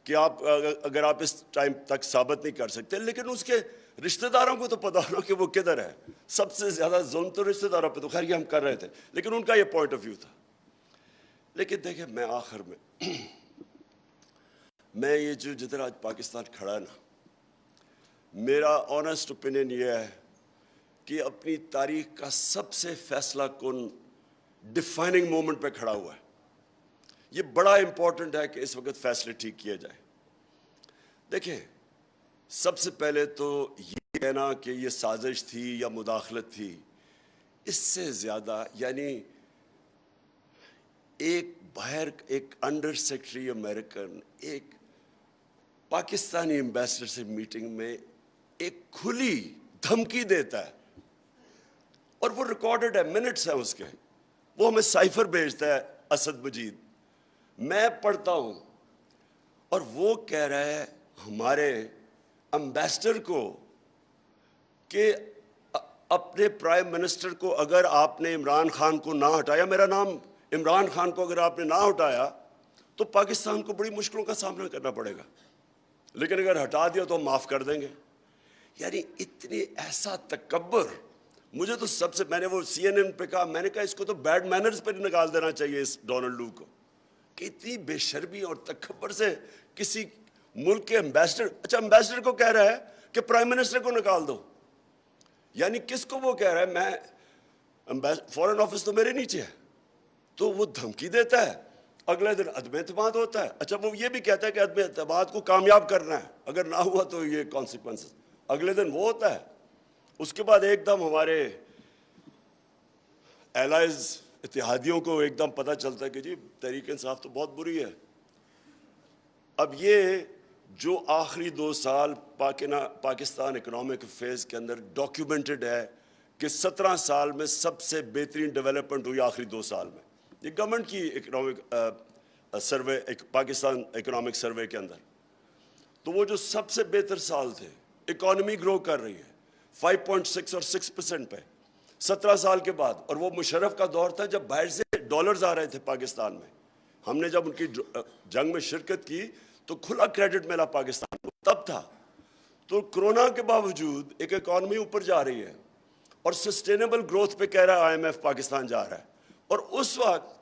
[SPEAKER 1] کہ اگر آپ اس ٹائم تک ثابت نہیں کر سکتے, لیکن اس کے رشتہ داروں کو تو پتا ہونا کہ وہ کدھر ہے. سب سے زیادہ ظلم تو رشتہ داروں پہ, تو خیر یہ ہم کر رہے تھے, لیکن ان کا یہ پوائنٹ آف ویو تھا. لیکن دیکھیں میں آخر میں یہ جو جدھر آج پاکستان کھڑا ہے نا, میرا آنیسٹ اوپینین یہ ہے کہ اپنی تاریخ کا سب سے فیصلہ کن ڈیفائننگ مومنٹ پہ کھڑا ہوا ہے. یہ بڑا امپورٹنٹ ہے کہ اس وقت فیصلے ٹھیک کیے جائیں. دیکھیں سب سے پہلے تو یہ کہنا کہ یہ سازش تھی یا مداخلت تھی, اس سے زیادہ یعنی ایک انڈر سیکرٹری امریکن ایک پاکستانی ایمبیسڈر سے میٹنگ میں ایک کھلی دھمکی دیتا ہے, اور وہ ریکارڈڈ ہے, منٹس ہیں اس کے, وہ ہمیں سائفر بھیجتا ہے اسد مجید, میں پڑھتا ہوں, اور وہ کہہ رہا ہے ہمارے امبیسڈر کو کہ اپنے پرائم منسٹر کو اگر آپ نے عمران خان کو نہ ہٹایا, میرا نام عمران خان کو اگر آپ نے نہ ہٹایا تو پاکستان کو بڑی مشکلوں کا سامنا کرنا پڑے گا, لیکن اگر ہٹا دیا تو ہم معاف کر دیں گے. یعنی اتنی ایسا تکبر. مجھے تو سب سے, میں نے وہ CNN پہ کہا, میں نے کہا اس کو تو بیڈ مینرز پہ نکال دینا چاہیے اس ڈونلڈ لو کو, کہ اتنی بے شرمی اور تکبر سے کسی ملک کے امبیسڈر, اچھا امبیسڈر کو کہہ رہا ہے کہ پرائم منسٹر کو نکال دو. یعنی کس کو وہ کہہ رہا ہے, میں فورن آفس تو میرے نیچے ہے, تو وہ دھمکی دیتا ہے. اگلے دن عدم اعتماد ہوتا ہے. اچھا وہ یہ بھی کہتا ہے کہ عدم اعتماد کو کامیاب کرنا ہے, اگر نہ ہوا تو یہ کانسیکوینسز. اگلے دن وہ ہوتا ہے. اس کے بعد ایک دم ہمارے ایلائز اتحادیوں کو ایک دم پتہ چلتا ہے کہ جی تحریک انصاف تو بہت بری ہے. اب یہ جو آخری 2 سال پاکستان اکنامک فیز کے اندر ڈاکیومنٹڈ ہے کہ 17 سال میں سب سے بہترین ڈیولپمنٹ ہوئی آخری 2 سال میں, یہ گورنمنٹ کی economic survey, Pakistan economic survey کے اندر. تو وہ جو سب سے بہتر سال تھے, اکانومی گرو کر رہی ہے 5.6 اور 6% پہ 17 سال کے بعد. اور وہ مشرف کا دور تھا جب باہر سے ڈالرز آ رہے تھے پاکستان میں. ہم نے جب ان کی جنگ میں شرکت کی تو کھلا کریڈٹ ملا پاکستان کو, تب تھا. تو کرونا کے باوجود ایک اکانومی اوپر جا رہی ہے اور سسٹینیبل گروتھ پہ کہہ رہا ہے IMF پاکستان جا رہا ہے, اور اس وقت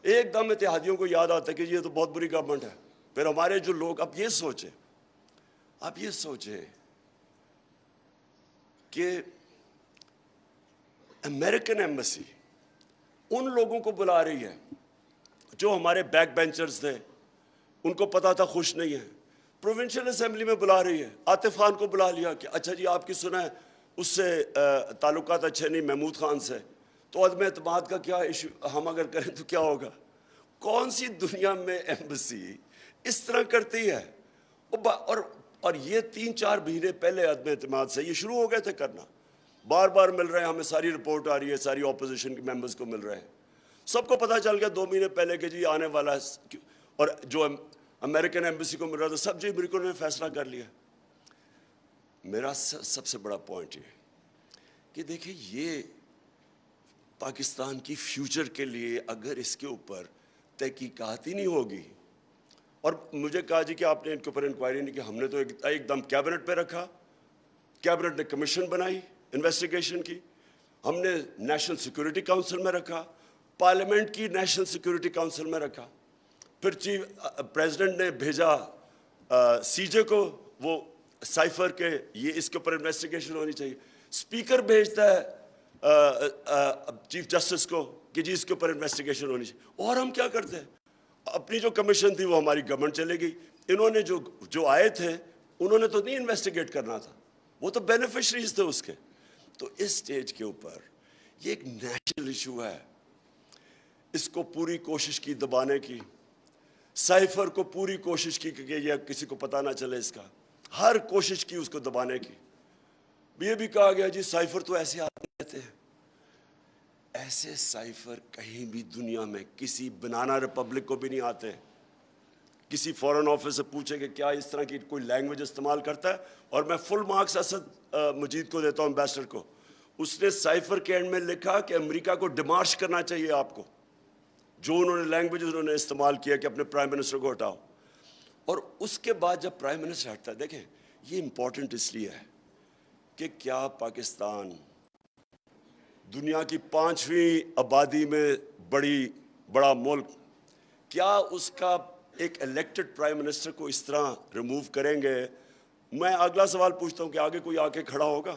[SPEAKER 1] ایک دم اتحادیوں کو یاد آتا ہے کہ یہ تو بہت بری گورنمنٹ ہے. پھر ہمارے جو لوگ, اب یہ سوچیں کہ امریکن ایمبیسی ان لوگوں کو بلا رہی ہے جو ہمارے بیک بینچرز تھے, ان کو پتا تھا خوش نہیں ہے, پروونشل اسمبلی میں بلا رہی ہے. عاطف خان کو بلا لیا کہ اچھا جی آپ کی سنا ہے اس سے تعلقات اچھے نہیں محمود خان سے, تو عدم اعتماد کا کیا ایشو, ہم اگر کریں تو کیا ہوگا. کون سی دنیا میں ایمبیسی اس طرح کرتی ہے؟ اور یہ 3-4 مہینے پہلے عدم اعتماد سے یہ شروع ہو گئے تھے کرنا. بار بار مل رہے ہیں ہمیں, ساری رپورٹ آ رہی ہے, ساری اپوزیشن کے ممبرز کو مل رہے ہیں, سب کو پتہ چل گیا 2 مہینے پہلے کہ جی آنے والا ہے. اور جو امریکن ایمبیسی کو مل رہا تھا سب جی امریکوں نے فیصلہ کر لیا. میرا سب سے بڑا پوائنٹ یہ کہ دیکھیں یہ پاکستان کی فیوچر کے لیے اگر اس کے اوپر تحقیقات ہی نہیں ہوگی, اور مجھے کہا جی کہ آپ نے ان کے اوپر انکوائری نہیں کی, ہم نے تو ایک دم کیبنٹ پہ رکھا, کیبنٹ نے کمیشن بنائی انویسٹیگیشن کی, ہم نے نیشنل سیکورٹی کونسل میں رکھا, پارلیمنٹ کی نیشنل سیکورٹی کونسل میں رکھا, پھر پریزیڈنٹ نے بھیجا سی جے کو وہ سائفر کے یہ اس کے اوپر انویسٹیگیشن ہونی چاہیے, اسپیکر بھیجتا ہے چیف جسٹس کو کہ جی اس کے اوپر انویسٹیگیشن ہونی چاہیے. اور ہم کیا کرتے ہیں, اپنی جو کمیشن تھی وہ ہماری گورنمنٹ چلے گئی, انہوں نے جو آئے تھے انہوں نے تو نہیں انویسٹیگیٹ کرنا تھا, وہ تو بینیفیشریز تھے اس کے. تو اس سٹیج کے اوپر یہ ایک نیشنل ایشو ہے, اس کو پوری کوشش کی دبانے کی, سائفر کو پوری کوشش کی کہ یہ کسی کو پتہ نہ چلے, اس کا ہر کوشش کی اس کو دبانے کی. یہ بھی کہا گیا جی سائفر تو ایسے آتے رہتے ہیں. ایسے سائفر کہیں بھی دنیا میں کسی بنانا ریپبلک کو بھی نہیں آتے. کسی فورن آفس سے پوچھے کہ کیا اس طرح کی کوئی لینگویج استعمال کرتا ہے, اور میں فل مارکس اسد مجید کو دیتا ہوں, امبیسڈر کو. اس نے سائفر کے اینڈ میں لکھا کہ امریکہ کو ڈیمارش کرنا چاہیے آپ کو, جو انہوں نے لینگویج انہوں نے استعمال کیا کہ اپنے پرائم منسٹر کو ہٹاؤ. اور اس کے بعد جب پرائم منسٹر ہٹتا ہے, دیکھیں یہ امپورٹنٹ اس لیے ہے کہ کیا پاکستان دنیا کی 5ویں آبادی میں بڑا ملک, کیا اس کا ایک الیکٹڈ پرائم منسٹر کو اس طرح ریموو کریں گے؟ میں اگلا سوال پوچھتا ہوں کہ آگے کوئی آ کے کھڑا ہوگا؟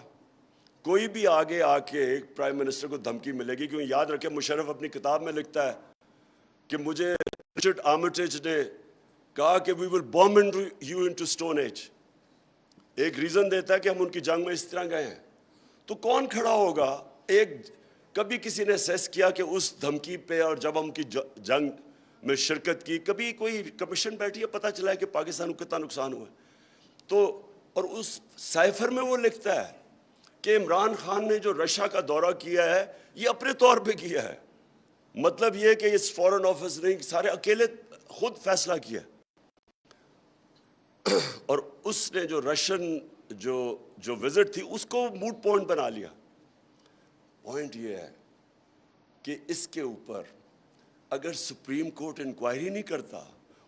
[SPEAKER 1] کوئی بھی آگے آ کے پرائم منسٹر کو دھمکی ملے گی؟ کیونکہ یاد رکھیں مشرف اپنی کتاب میں لکھتا ہے کہ مجھے رچرڈ آرمیٹیج نے کہا کہ we will bomb you into stone age. ایک ریزن دیتا ہے کہ ہم ان کی جنگ میں اس طرح گئے ہیں. تو کون کھڑا ہوگا؟ کبھی کسی نے سیس کیا کہ اس دھمکی پہ, اور جب ہم کی جنگ میں شرکت کی, کبھی کوئی کمیشن بیٹھی ہے پتہ چلا ہے کہ پاکستان کو کتنا نقصان ہوا ہے؟ تو اور اس سائفر میں وہ لکھتا ہے کہ عمران خان نے جو رشیا کا دورہ کیا ہے یہ اپنے طور پہ کیا ہے, مطلب یہ کہ اس فورن آفس نے سارے اکیلے خود فیصلہ کیا. اور اس نے جو رشین جو وزٹ تھی اس کو موڈ پوائنٹ بنا لیا. پوائنٹ یہ ہے کہ اس کے اوپر اگر سپریم کورٹ انکوائری نہیں کرتا,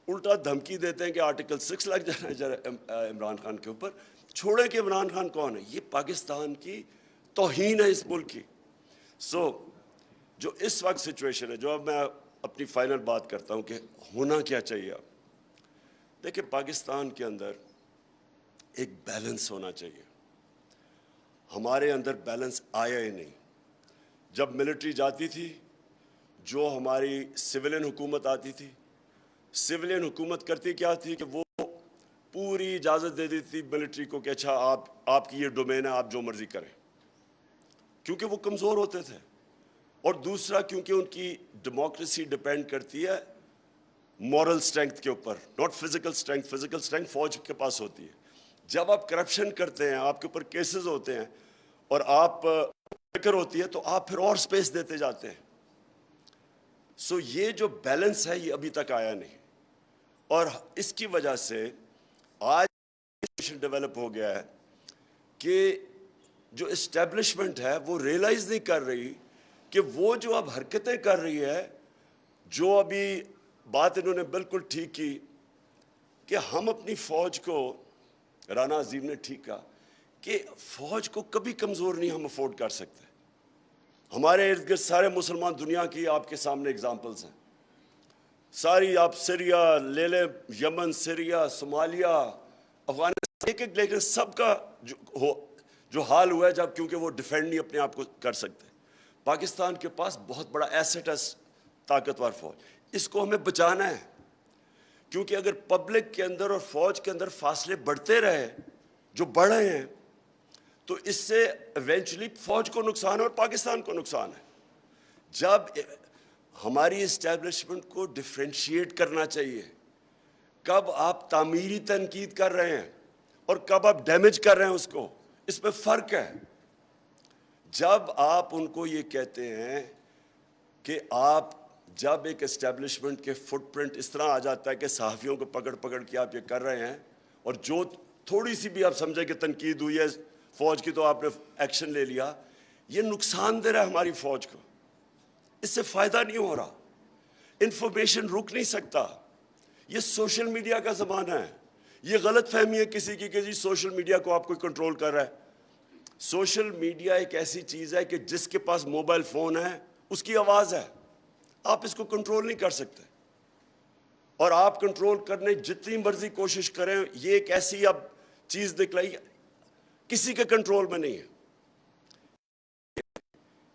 [SPEAKER 1] الٹا دھمکی دیتے ہیں کہ آرٹیکل 6 لگ جانا ہے عمران خان کے اوپر, چھوڑے کہ عمران خان کون ہے. یہ پاکستان کی توہین ہے اس ملک کی. جو اس وقت سچویشن ہے, جو اب میں اپنی فائنل بات کرتا ہوں کہ ہونا کیا چاہیے. اب دیکھیں پاکستان کے اندر ایک بیلنس ہونا چاہیے. ہمارے اندر بیلنس آیا ہی نہیں. جب ملٹری جاتی تھی, جو ہماری سویلین حکومت آتی تھی, سویلین حکومت کرتی کیا تھی کہ وہ پوری اجازت دے دیتی تھی ملٹری کو کہ اچھا آپ کی یہ ڈومین ہے, آپ جو مرضی کریں, کیونکہ وہ کمزور ہوتے تھے. اور دوسرا کیونکہ ان کی ڈیموکریسی ڈیپینڈ کرتی ہے مورل سٹرینگتھ کے اوپر, ناٹ فزیکل سٹرینگتھ. فزیکل سٹرینگتھ فوج کے پاس ہوتی ہے. جب آپ کرپشن کرتے ہیں, آپ کے اوپر کیسز ہوتے ہیں, اور آپ فکر ہوتی ہے, تو آپ پھر اور سپیس دیتے جاتے ہیں. یہ جو بیلنس ہے یہ ابھی تک آیا نہیں, اور اس کی وجہ سے آج ڈیولپ ہو گیا ہے کہ جو اسٹیبلشمنٹ ہے وہ ریئلائز نہیں کر رہی کہ وہ جو اب حرکتیں کر رہی ہے, جو ابھی بات انہوں نے بالکل ٹھیک کی کہ ہم اپنی فوج کو, رانا عظیم نے ٹھیک کہا کہ فوج کو کبھی کمزور نہیں ہم افورڈ کر سکتے. ہمارے ارد گرد سارے مسلمان دنیا کی آپ کے سامنے اگزامپلز ہیں ساری. آپ سیریا لے لیں, یمن, سیریا, صومالیہ, افغانستان, ایک لیکن سب کا جو حال ہوا ہے جب کیونکہ وہ ڈیفینڈ نہیں اپنے آپ کو کر سکتے. پاکستان کے پاس بہت بڑا ایسٹ ہے طاقتور فوج. اس کو ہمیں بچانا ہے, کیونکہ اگر پبلک کے اندر اور فوج کے اندر فاصلے بڑھتے رہے جو بڑھ رہے ہیں تو اس سے ایونچولی فوج کو نقصان ہے اور پاکستان کو نقصان ہے. جب ہماری اسٹیبلشمنٹ کو ڈفرینشیٹ کرنا چاہیے, کب آپ تعمیری تنقید کر رہے ہیں اور کب آپ ڈیمیج کر رہے ہیں اس کو, اس میں فرق ہے. جب آپ ان کو یہ کہتے ہیں کہ آپ جب ایک اسٹیبلشمنٹ کے فٹ پرنٹ اس طرح آ جاتا ہے کہ صحافیوں کو پکڑ پکڑ کے آپ یہ کر رہے ہیں, اور جو تھوڑی سی بھی آپ سمجھیں کہ تنقید ہوئی ہے فوج کی تو آپ نے ایکشن لے لیا, یہ نقصان دہ رہا ہے ہماری فوج کو, اس سے فائدہ نہیں ہو رہا. انفارمیشن رک نہیں سکتا. یہ سوشل میڈیا کا زمانہ ہے. یہ غلط فہمی ہے کسی کی کہ جی سوشل میڈیا کو آپ کو کنٹرول کر رہا ہے. سوشل میڈیا ایک ایسی چیز ہے کہ جس کے پاس موبائل فون ہے اس کی آواز ہے, آپ اس کو کنٹرول نہیں کر سکتے. اور آپ کنٹرول کرنے جتنی مرضی کوشش کریں, یہ ایک ایسی اب چیز دکھلائی کسی کے کنٹرول میں نہیں ہے.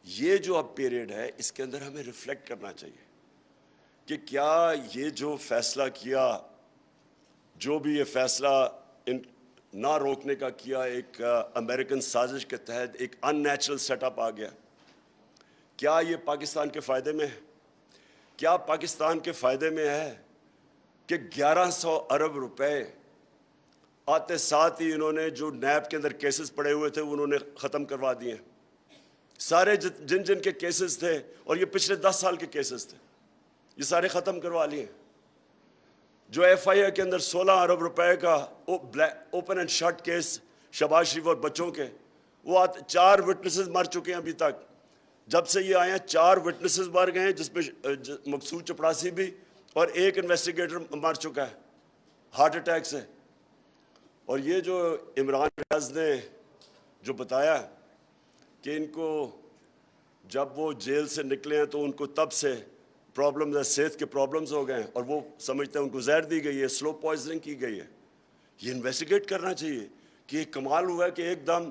[SPEAKER 1] یہ جو اب پیریڈ ہے اس کے اندر ہمیں ریفلیکٹ کرنا چاہیے کہ کیا یہ جو فیصلہ کیا, جو بھی یہ فیصلہ نہ روکنے کا کیا, ایک امریکن سازش کے تحت ایک ان نیچرل سیٹ اپ آ گیا, کیا یہ پاکستان کے فائدے میں ہے؟ کیا پاکستان کے فائدے میں ہے کہ 1100 ارب روپے آتے ساتھ ہی انہوں نے جو نیب کے اندر کیسز پڑے ہوئے تھے انہوں نے ختم کروا دیے. سارے جن کے کیسز تھے, اور یہ پچھلے 10 سال کے کیسز تھے, یہ سارے ختم کروا لیے. جو ایف آئی اے کے اندر 16 ارب روپے کا open and shut case Shahbaz Sharif اور بچوں کے, وہ 4 وٹنسز مر چکے ہیں ابھی تک. جب سے یہ آئے ہیں 4 وٹنسز مر گئے ہیں, جس میں مقصود چپڑاسی بھی, اور ایک انویسٹیگیٹر مر چکا ہے ہارٹ اٹیک سے. اور یہ جو عمران ریاض نے جو بتایا کہ ان کو جب وہ جیل سے نکلے ہیں تو ان کو تب سے پرابلمز ہے, صحت کے پرابلمز ہو گئے ہیں, اور وہ سمجھتے ہیں ان کو زہر دی گئی ہے, سلو پوائزننگ کی گئی ہے. یہ انویسٹیگیٹ کرنا چاہیے کہ یہ کمال ہوا ہے کہ ایک دم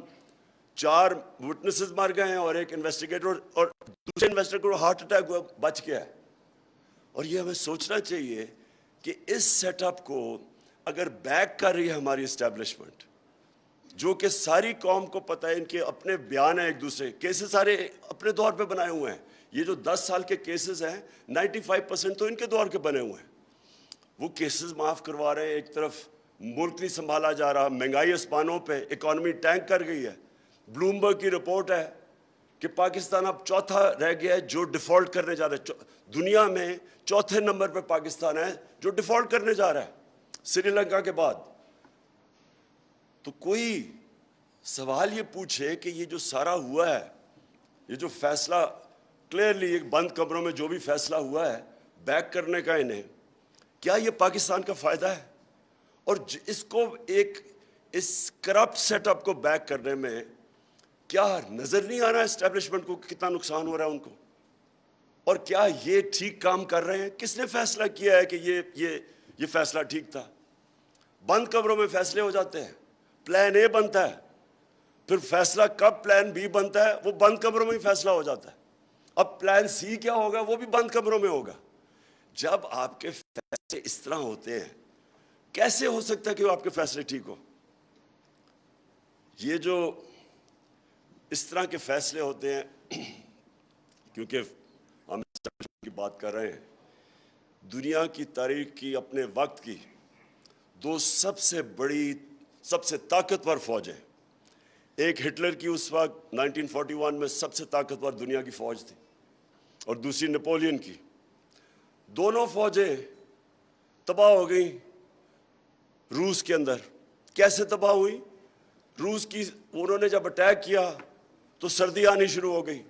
[SPEAKER 1] 4 وٹنسز مر گئے ہیں اور ایک انویسٹیگیٹر, اور دوسرے انویسٹیگیٹر کو ہارٹ اٹیک ہوا بچ گیا ہے. اور یہ ہمیں سوچنا چاہیے کہ اس سیٹ اپ کو اگر بیک کر رہی ہے ہماری اسٹیبلشمنٹ, جو کہ ساری قوم کو پتہ ہے, ان کے اپنے بیان ہیں, ایک دوسرے کیسز سارے اپنے دور پہ بنائے ہوئے ہیں. یہ جو 10 سال کے کیسز ہیں 95% تو ان کے دور کے بنے ہوئے ہیں. وہ کیسز معاف کروا رہے ہیں, ایک طرف ملک نہیں سنبھالا جا رہا, مہنگائی اسپانوں پہ, اکانومی ٹینک کر گئی ہے. بلومبرگ کی رپورٹ ہے کہ پاکستان اب چوتھا رہ گیا ہے جو ڈیفالٹ کرنے جا رہا ہے. دنیا میں چوتھے نمبر پہ پاکستان ہے جو ڈیفالٹ کرنے جا رہا ہے, سری لنکا کے بعد. تو کوئی سوال یہ پوچھے کہ یہ جو سارا ہوا ہے, یہ جو فیصلہ کلیئرلی ایک بند کمروں میں جو بھی فیصلہ ہوا ہے بیک کرنے کا انہیں, کیا یہ پاکستان کا فائدہ ہے؟ اور اس کو ایک اس کرپٹ سیٹ اپ کو بیک کرنے میں کیا نظر نہیں آ رہا ہے اسٹیبلشمنٹ کو کتنا نقصان ہو رہا ہے ان کو؟ اور کیا یہ ٹھیک کام کر رہے ہیں؟ کس نے فیصلہ کیا ہے کہ یہ فیصلہ ٹھیک تھا؟ بند کمروں میں فیصلے ہو جاتے ہیں, پلان اے بنتا ہے, پھر فیصلہ کب پلان بی بنتا ہے وہ بند کمروں میں ہی فیصلہ ہو جاتا ہے. اب پلان سی کیا ہوگا وہ بھی بند کمروں میں ہوگا. جب آپ کے فیصلے اس طرح ہوتے ہیں, کیسے ہو سکتا ہے کہ وہ آپ کے فیصلے ٹھیک ہو؟ یہ جو اس طرح کے فیصلے ہوتے ہیں, کیونکہ ہم کی بات کر رہے ہیں, دنیا کی تاریخ کی اپنے وقت کی 2 سب سے بڑی سب سے طاقتور فوجیں, ایک ہٹلر کی اس وقت 1941 میں سب سے طاقتور دنیا کی فوج تھی, اور دوسری نپولین کی. دونوں فوجیں تباہ ہو گئیں روس کے اندر. کیسے تباہ ہوئی؟ روس کی انہوں نے جب اٹیک کیا تو سردی آنی شروع ہو گئی.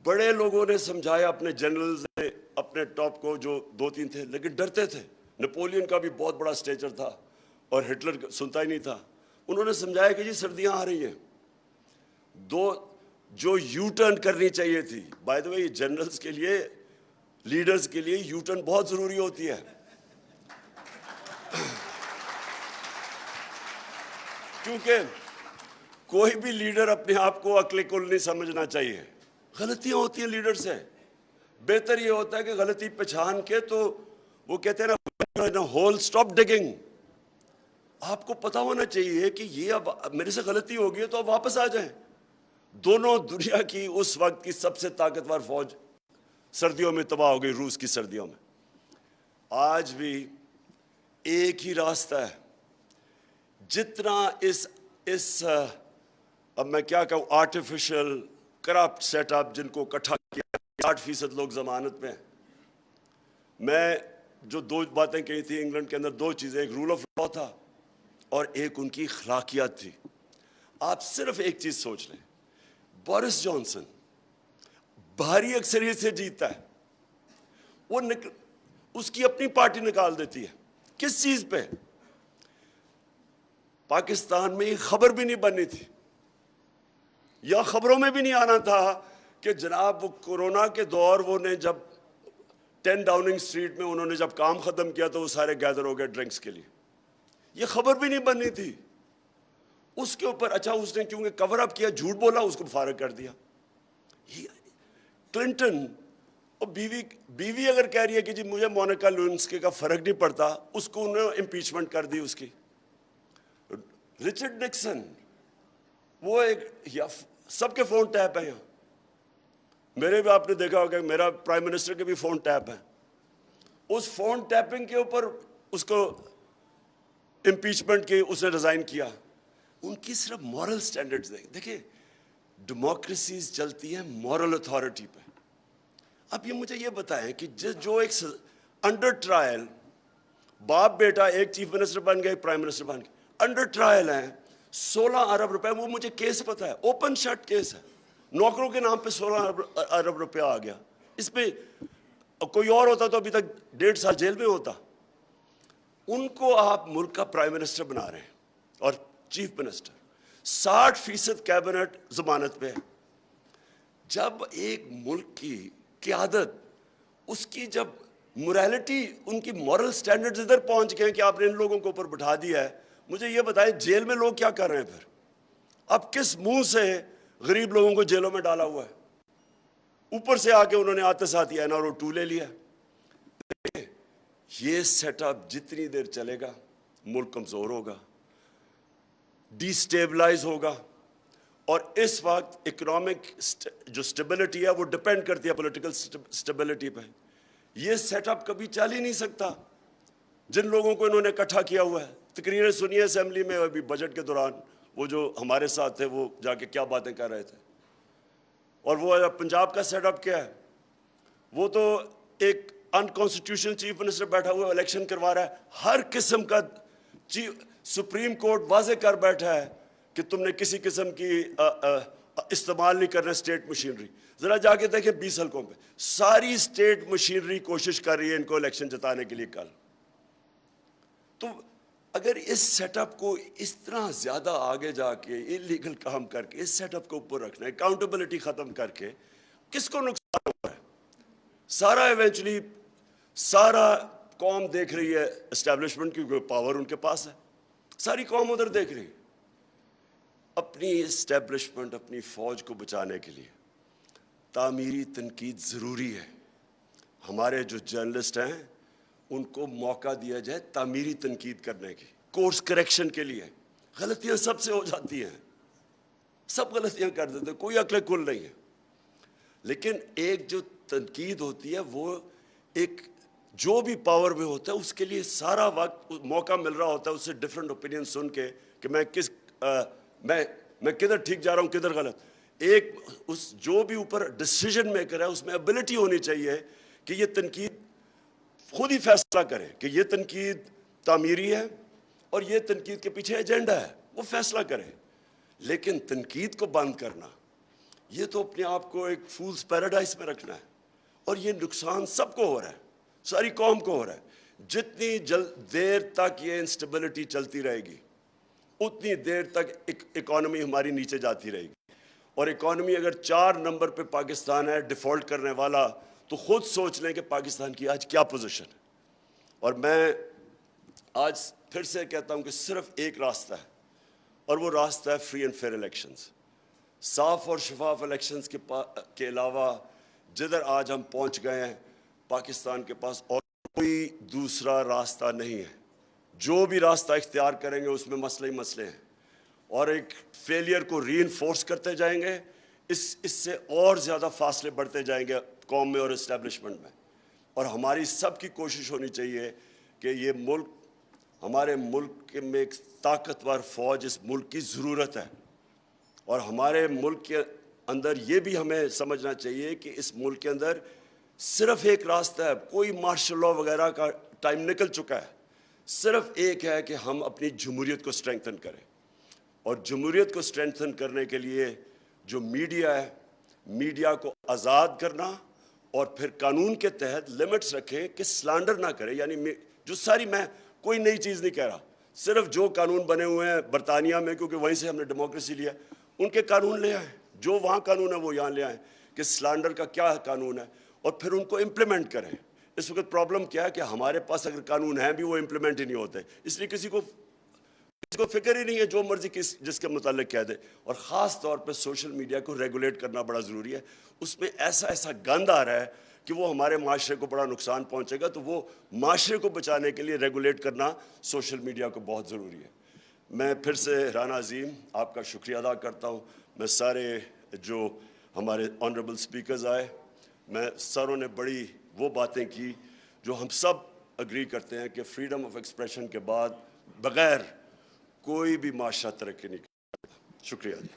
[SPEAKER 1] بڑے لوگوں نے سمجھایا, اپنے جنرلز نے, اپنے ٹاپ کو جو 2-3 تھے, لیکن ڈرتے تھے. نپولین کا بھی بہت بڑا اسٹیچر تھا اور ہٹلر سنتا ہی نہیں تھا. انہوں نے سمجھایا کہ جی سردیاں آ رہی ہیں. جو یو ٹرن کرنی چاہیے تھی, بائی دا وے جنرلز کے لیے, لیڈرز کے لیے یو ٹرن بہت ضروری ہوتی ہے, کیونکہ کوئی بھی لیڈر اپنے آپ کو عقل کل نہیں سمجھنا چاہیے. غلطیاں ہوتی ہیں لیڈر سے. بہتر یہ ہوتا ہے کہ غلطی پہچان کے تو وہ کہتے ہیں نا ہول اسٹاپ ڈگنگ. آپ کو پتا ہونا چاہیے کہ یہ اب میرے سے غلطی ہو گئی ہے تو اب واپس آ جائیں. دونوں دنیا کی اس وقت کی سب سے طاقتور فوج سردیوں میں تباہ ہو گئی, روس کی سردیوں میں. آج بھی ایک ہی راستہ ہے. جتنا اس اب میں کیا کہوں آرٹیفیشل کرپٹ سیٹ اپ جن کو اکٹھا کیا 60% لوگ ضمانت میں ہیں. میں جو 2 باتیں کہی تھی انگلینڈ کے اندر 2 چیزیں, ایک رول آف لا تھا اور ایک ان کی اخلاقیات تھی. آپ صرف ایک چیز سوچ لیں, بورس جانسن بھاری اکثریت سے جیتا ہے, وہ اس کی اپنی پارٹی نکال دیتی ہے. کس چیز پہ؟ پاکستان میں یہ خبر بھی نہیں بنی تھی, یا خبروں میں بھی نہیں آنا تھا کہ جناب وہ کورونا کے دور وہ نے جب 10 ڈاؤننگ اسٹریٹ میں انہوں نے جب کام ختم کیا تو وہ سارے گیدر ہو گئے ڈرنکس کے لیے. یہ خبر بھی نہیں بننی تھی. اس کے اوپر اچھا اس نے کیونکہ کور اپ کیا, جھوٹ بولا, اس کو فارغ کر دیا. کلنٹن اور بیوی اگر کہہ رہی ہے کہ جی مجھے مونیکا لیونسکی کا فرق نہیں پڑتا, اس کو انہوں نے امپیچمنٹ کر دی اس کی. رچرڈ نکسن وہ ایک سب کے فون ٹیپ ہیں یہاں, میرے بھی آپ نے دیکھا ہوگا میرا پرائم منسٹر کے بھی فون ٹیپ ہیں. اس فون ٹیپنگ کے اوپر اس کو امپیچمنٹ کی, اس نے ریزائن کیا. ان کی صرف مورل سٹینڈرڈز دیکھیں, ڈیموکریسیز چلتی ہیں مورل اتھارٹی پہ. اب یہ مجھے یہ بتائیں کہ جو ایک انڈر ٹرائل باپ بیٹا ایک چیف منسٹر بن گئے, پرائم منسٹر بن گئے, انڈر ٹرائل ہیں 16 ارب روپے. وہ مجھے کیس پتا ہے, اوپن شٹ کیس ہے, نوکروں کے نام پہ 16 ارب روپیہ آ گیا. اس پہ کوئی اور ہوتا تو ابھی تک 1.5 سال جیل میں ہوتا. ان کو آپ ملک کا پرائم منسٹر بنا رہے ہیں اور چیف منسٹر, 60% کیبنٹ ضمانت پہ ہے. جب ایک ملک کی قیادت, اس کی جب موریلٹی, ان کی مورل سٹینڈرڈز ادھر پہنچ گئے ہیں کہ آپ نے ان لوگوں کو اوپر بٹھا دیا ہے, مجھے یہ بتائیں جیل میں لوگ کیا کر رہے ہیں پھر؟ اب کس منہ سے غریب لوگوں کو جیلوں میں ڈالا ہوا ہے؟ اوپر سے آ کے انہوں نے آتے ساتھ NRO 2 لے لیا. یہ سیٹ اپ جتنی دیر چلے گا ملک کمزور ہوگا, ڈی سٹیبلائز ہوگا. اور اس وقت اکنامک جو سٹیبلٹی ہے وہ ڈپینڈ کرتی ہے پولیٹیکل سٹیبلٹی پہ. یہ سیٹ اپ کبھی چل ہی نہیں سکتا جن لوگوں کو انہوں نے اکٹھا کیا ہوا ہے. تقریریں سنیے اسمبلی میں ابھی بجٹ کے دوران, وہ جو ہمارے ساتھ تھے وہ جا کے کیا باتیں کر رہے تھے. اور وہ پنجاب کا سیٹ اپ کیا ہے, وہ تو ایک انکانسٹیٹیوشنل چیف منسٹر بیٹھا ہوا الیکشن کروا رہا ہے. ہر قسم کا سپریم کورٹ واضح کر بیٹھا ہے کہ تم نے کسی قسم کی استعمال نہیں کرنا اسٹیٹ مشینری. ذرا جا کے دیکھیں 20 حلقوں پہ ساری اسٹیٹ مشینری کوشش کر رہی ہے ان کو الیکشن جتانے کے لیے کل. تو اگر اس سیٹ اپ کو اس طرح زیادہ آگے جا کے انلیگل کام کر کے اس سیٹ اپ کو اوپر رکھنا ہے, اکاؤنٹیبلٹی ختم کر کے, کس کو نقصان ہو رہا ہے؟ سارا ایونچولی سارا قوم دیکھ رہی ہے اسٹیبلشمنٹ کی پاور ان کے پاس ہے, ساری قوم ادھر دیکھ رہی ہے. اپنی اسٹیبلشمنٹ, اپنی فوج کو بچانے کے لیے تعمیری تنقید ضروری ہے. ہمارے جو جرنلسٹ ہیں ان کو موقع دیا جائے تعمیری تنقید کرنے کی, کورس کریکشن کے لیے. غلطیاں سب سے ہو جاتی ہیں, سب غلطیاں کر دیتے ہیں, کوئی عقل کل نہیں ہے. لیکن ایک جو تنقید ہوتی ہے وہ ایک جو بھی پاور میں ہوتا ہے اس کے لیے سارا وقت موقع مل رہا ہوتا ہے اس سے ڈفرینٹ اوپینین سن کے کہ میں کدھر ٹھیک جا رہا ہوں کدھر غلط. ایک اس جو بھی اوپر ڈیسیژن میکر ہے اس میں ایبلٹی ہونی چاہیے کہ یہ تنقید خود ہی فیصلہ کرے کہ یہ تنقید تعمیری ہے اور یہ تنقید کے پیچھے ایجنڈا ہے, وہ فیصلہ کرے. لیکن تنقید کو بند کرنا یہ تو اپنے آپ کو ایک فولز پیراڈائز میں رکھنا ہے, اور یہ نقصان سب کو ہو رہا ہے, ساری قوم کو ہو رہا ہے. جتنی دیر تک یہ انسٹیبلٹی چلتی رہے گی اتنی دیر تک اکانومی ہماری نیچے جاتی رہے گی. اور اکانومی اگر 4 نمبر پہ پاکستان ہے ڈیفالٹ کرنے والا, تو خود سوچ لیں کہ پاکستان کی آج کیا پوزیشن ہے. اور میں آج پھر سے کہتا ہوں کہ صرف ایک راستہ ہے, اور وہ راستہ ہے فری اینڈ فیئر الیکشنز. صاف اور شفاف الیکشنز کے علاوہ جدھر آج ہم پہنچ گئے ہیں، پاکستان کے پاس اور کوئی دوسرا راستہ نہیں ہے. جو بھی راستہ اختیار کریں گے اس میں مسئلے ہی مسئلے ہیں، اور ایک فیلئر کو ری انفورس کرتے جائیں گے. اس سے اور زیادہ فاصلے بڑھتے جائیں گے قوم میں اور اسٹیبلشمنٹ میں. اور ہماری سب کی کوشش ہونی چاہیے کہ یہ ملک، ہمارے ملک میں ایک طاقتور فوج اس ملک کی ضرورت ہے. اور ہمارے ملک کے اندر یہ بھی ہمیں سمجھنا چاہیے کہ اس ملک کے اندر صرف ایک راستہ ہے. کوئی مارشل لا وغیرہ کا ٹائم نکل چکا ہے. صرف ایک ہے کہ ہم اپنی جمہوریت کو اسٹرینگتھن کریں. اور جمہوریت کو اسٹرینگتھن کرنے کے لیے جو میڈیا ہے، میڈیا کو آزاد کرنا، اور پھر قانون کے تحت لمٹس رکھیں کہ سلانڈر نہ کرے. یعنی جو ساری، میں کوئی نئی چیز نہیں کہہ رہا، صرف جو قانون بنے ہوئے ہیں برطانیہ میں، کیونکہ وہیں سے ہم نے ڈیموکریسی لیا، ان کے قانون لے آئیں. جو وہاں قانون ہے وہ یہاں لے آئیں کہ سلانڈر کا کیا قانون ہے، اور پھر ان کو امپلیمنٹ کریں. اس وقت پرابلم کیا ہے کہ ہمارے پاس اگر قانون ہیں بھی وہ امپلیمنٹ ہی نہیں ہوتے، اس لیے کسی کو فکر ہی نہیں ہے، جو مرضی جس کے متعلق کہہ دے. اور خاص طور پہ سوشل میڈیا کو ریگولیٹ کرنا بڑا ضروری ہے. اس میں ایسا گند آ رہا ہے کہ وہ ہمارے معاشرے کو بڑا نقصان پہنچے گا. تو وہ معاشرے کو بچانے کے لیے ریگولیٹ کرنا سوشل میڈیا کو بہت ضروری ہے. میں پھر سے رانا عظیم آپ کا شکریہ ادا کرتا ہوں. میں سارے جو ہمارے آنریبل سپیکرز آئے، میں ساروں نے بڑی وہ باتیں کی جو ہم سب اگری کرتے ہیں کہ فریڈم آف ایکسپریشن کے بعد بغیر کوئی بھی معاشرہ ترقی نہیں کرتا. شکریہ جی.